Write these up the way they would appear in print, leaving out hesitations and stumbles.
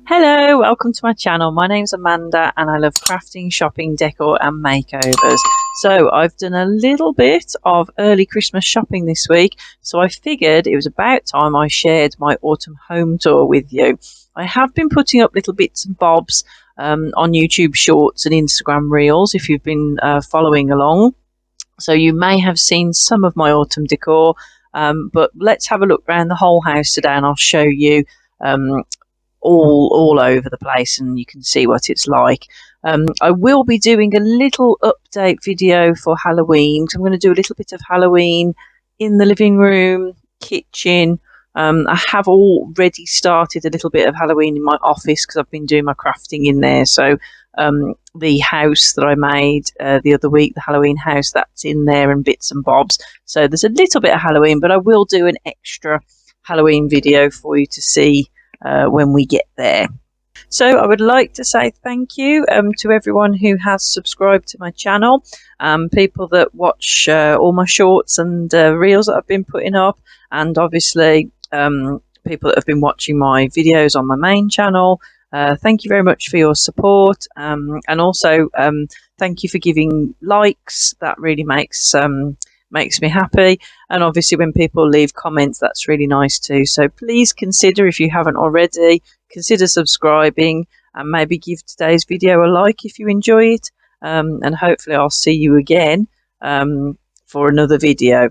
Hello, welcome to my channel. My name's Amanda and I love crafting, shopping, decor and makeovers. So I've done a little bit of early Christmas shopping this week, so I figured it was about time I shared my autumn home tour with you. I have been putting up little bits and bobs on YouTube Shorts and Instagram Reels if you've been following along. So you may have seen some of my autumn decor, but let's have a look around the whole house today and I'll show you all over the place and you can see what it's like. I will be doing a little update video for Halloween. So I'm going to do a little bit of Halloween in the living room, kitchen. I have already started a little bit of Halloween in my office because I've been doing my crafting in there. So the house that I made the other week, the Halloween house, that's in there and bits and bobs. So there's a little bit of Halloween, but I will do an extra Halloween video for you to see when we get there. So I would like to say thank you to everyone who has subscribed to my channel, people that watch all my shorts and reels that I've been putting up, and obviously people that have been watching my videos on my main channel. Thank you very much for your support, and also thank you for giving likes. That really makes me happy, and obviously when people leave comments, that's really nice too. So please consider, if you haven't already, consider subscribing and maybe give today's video a like if you enjoy it, and hopefully I'll see you again for another video.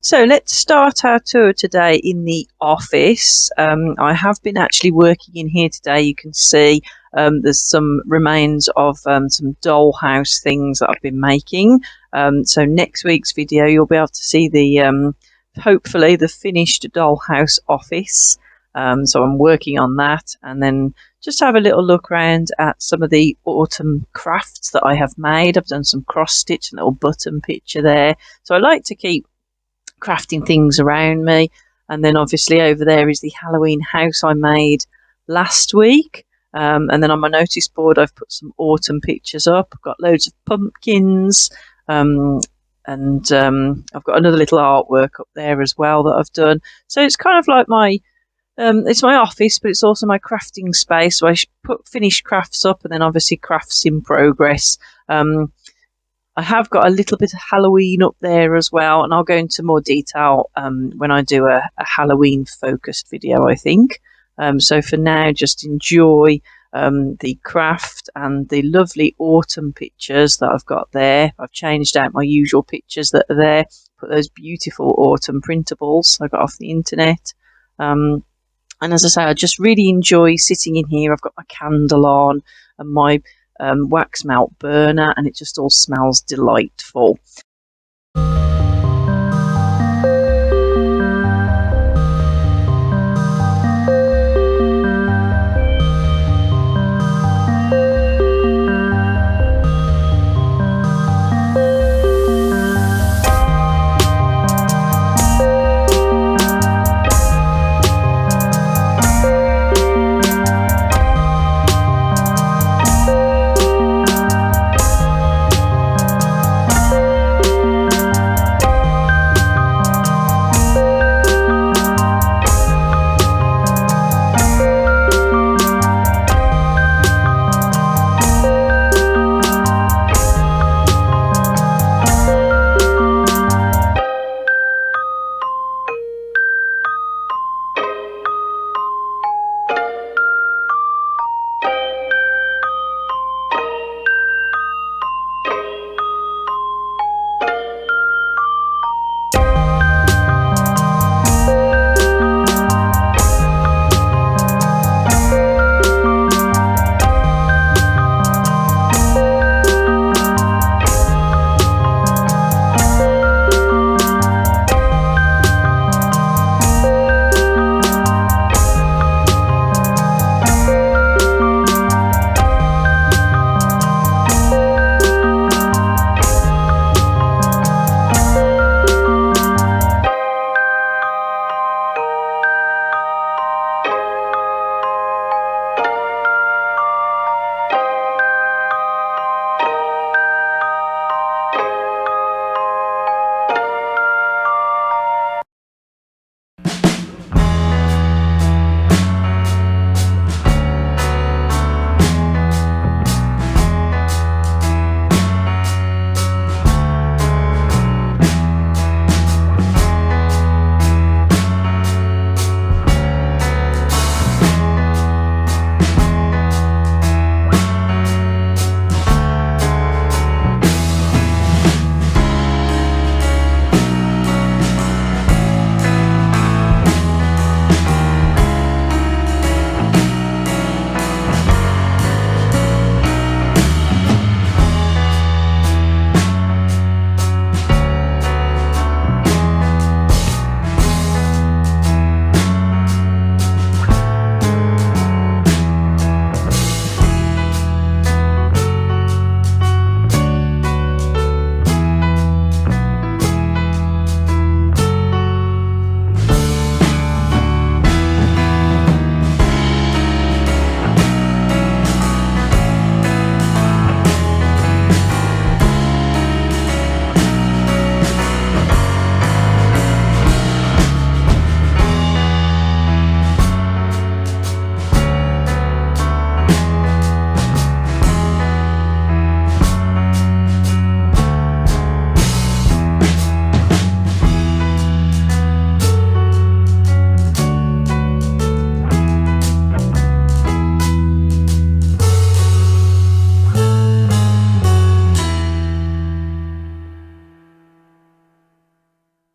So let's start our tour today in the office. I have been actually working in here today. You can see there's some remains of some dollhouse things that I've been making. So next week's video you'll be able to see the hopefully the finished dollhouse office. So I'm working on that, and then just have a little look around at some of the autumn crafts that I have made. I've done some cross stitch, a little button picture there. So I like to keep crafting things around me. And then obviously over there is the Halloween house I made last week, and then on my notice board I've put some autumn pictures up. I've got loads of pumpkins, and I've got another little artwork up there as well that I've done. So it's kind of like my it's my office, but it's also my crafting space. So I put finished crafts up and then obviously crafts in progress. I have got a little bit of Halloween up there as well, and I'll go into more detail when I do a Halloween focused video, I think. So for now, just enjoy the craft and the lovely autumn pictures that I've got there. I've changed out my usual pictures that are there, put those beautiful autumn printables I got off the internet. And as I say, I just really enjoy sitting in here. I've got my candle on and my wax melt burner, and it just all smells delightful.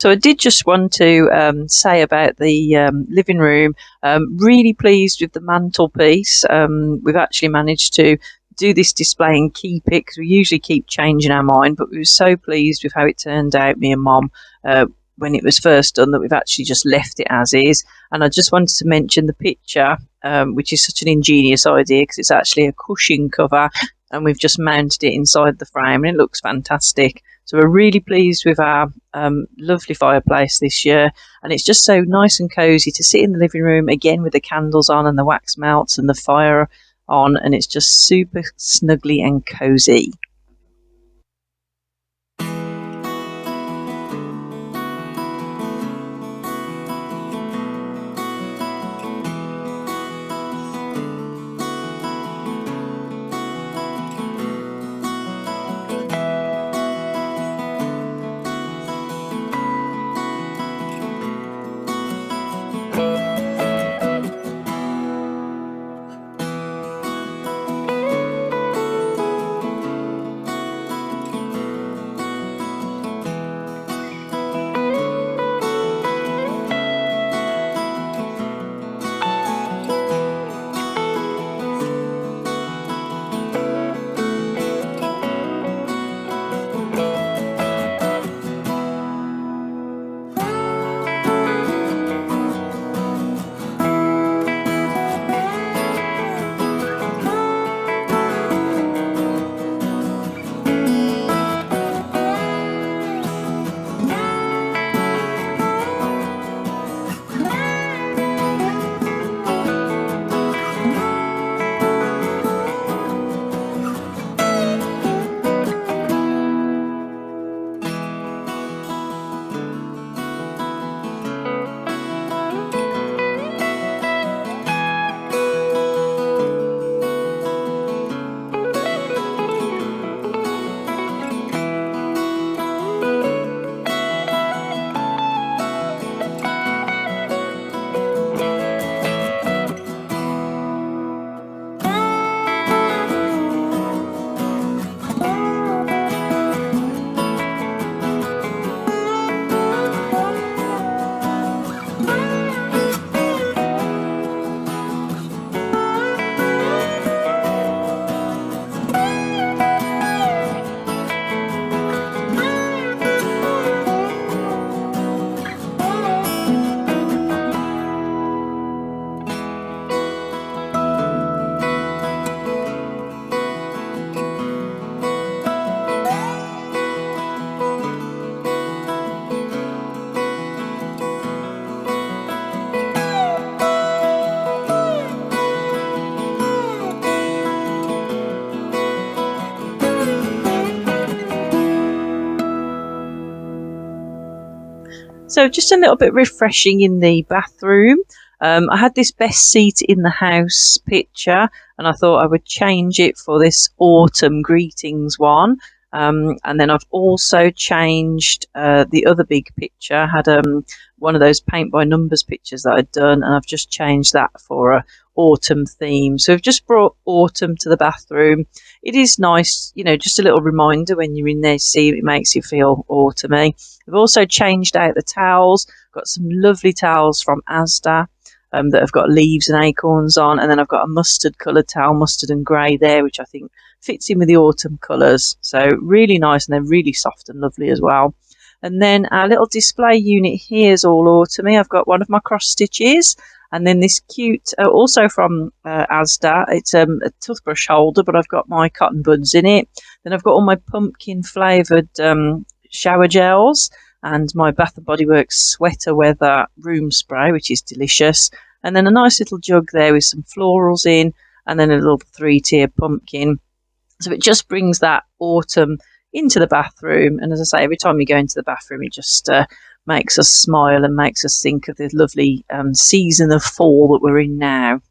So I did just want to say about the living room, really pleased with the mantelpiece. We've actually managed to do this display and keep it, because we usually keep changing our mind, but we were so pleased with how it turned out, me and Mom, when it was first done, that we've actually just left it as is. And I just wanted to mention the picture, which is such an ingenious idea, because it's actually a cushion cover and we've just mounted it inside the frame and it looks fantastic. So we're really pleased with our lovely fireplace this year, and it's just so nice and cosy to sit in the living room again with the candles on and the wax melts and the fire on, and it's just super snuggly and cosy. So just a little bit refreshing in the bathroom. I had this best seat in the house picture, and I thought I would change it for this autumn greetings one. And then I've also changed the other big picture. I had one of those paint by numbers pictures that I'd done, and I've just changed that for a autumn theme. So I've just brought autumn to the bathroom. It is nice, you know, just a little reminder when you're in there, see, it makes you feel autumny. I've also changed out the towels. Got some lovely towels from Asda that have got leaves and acorns on, and then I've got a mustard coloured towel, mustard and grey there, which I think fits in with the autumn colours. So really nice, and they're really soft and lovely as well. And then our little display unit here is all autumny. I've got one of my cross stitches, and then this cute, also from Asda, it's a toothbrush holder, but I've got my cotton buds in it. Then I've got all my pumpkin flavoured shower gels, and my Bath & Body Works sweater weather room spray, which is delicious. And then a nice little jug there with some florals in, and then a little 3-tier pumpkin. So it just brings that autumn into the bathroom. And as I say, every time we go into the bathroom, it just makes us smile and makes us think of the lovely season of fall that we're in now.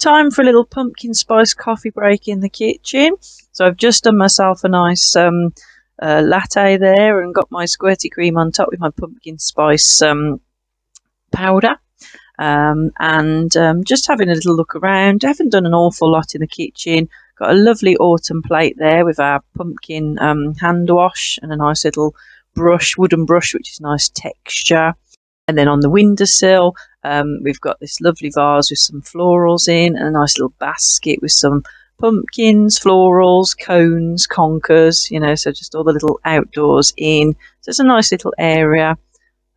time for a little pumpkin spice coffee break in the kitchen. So I've just done myself a nice latte there and got my squirty cream on top with my pumpkin spice powder. Just having a little look around. I haven't done an awful lot in the kitchen. Got a lovely autumn plate there with our pumpkin hand wash and a nice little brush, wooden brush, which is nice texture. And then on the windowsill, we've got this lovely vase with some florals in and a nice little basket with some pumpkins, florals, cones, conkers, so just all the little outdoors in. So it's a nice little area.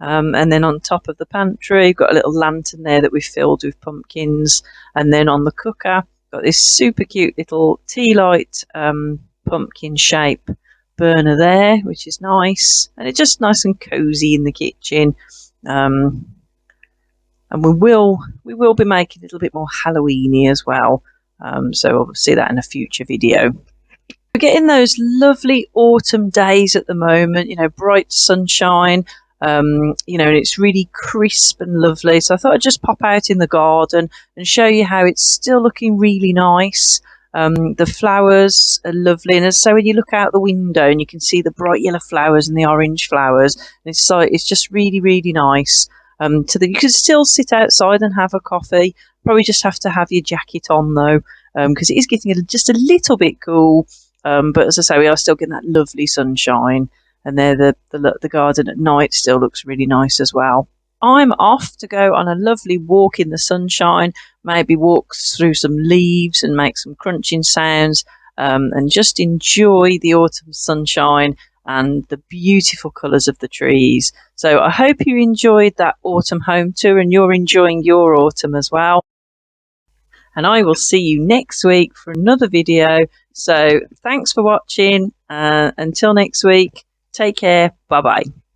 And then on top of the pantry, we've got a little lantern there that we've filled with pumpkins. And then on the cooker, got this super cute little tea light pumpkin shape burner there, which is nice. And it's just nice and cozy in the kitchen. And we will be making a little bit more Halloweeny as well. So we'll see that in a future video. We're getting those lovely autumn days at the moment, bright sunshine. And it's really crisp and lovely. So I thought I'd just pop out in the garden and show you how it's still looking really nice. The flowers are lovely, and so when you look out the window and you can see the bright yellow flowers and the orange flowers, and it's just really, really nice. So that you can still sit outside and have a coffee. Probably just have to have your jacket on though, because it is getting just a little bit cool. But as I say, we are still getting that lovely sunshine. And there, the garden at night still looks really nice as well. I'm off to go on a lovely walk in the sunshine, maybe walk through some leaves and make some crunching sounds, and just enjoy the autumn sunshine and the beautiful colours of the trees. So I hope you enjoyed that autumn home tour and you're enjoying your autumn as well. And I will see you next week for another video. So thanks for watching. Until next week. Take care. Bye-bye.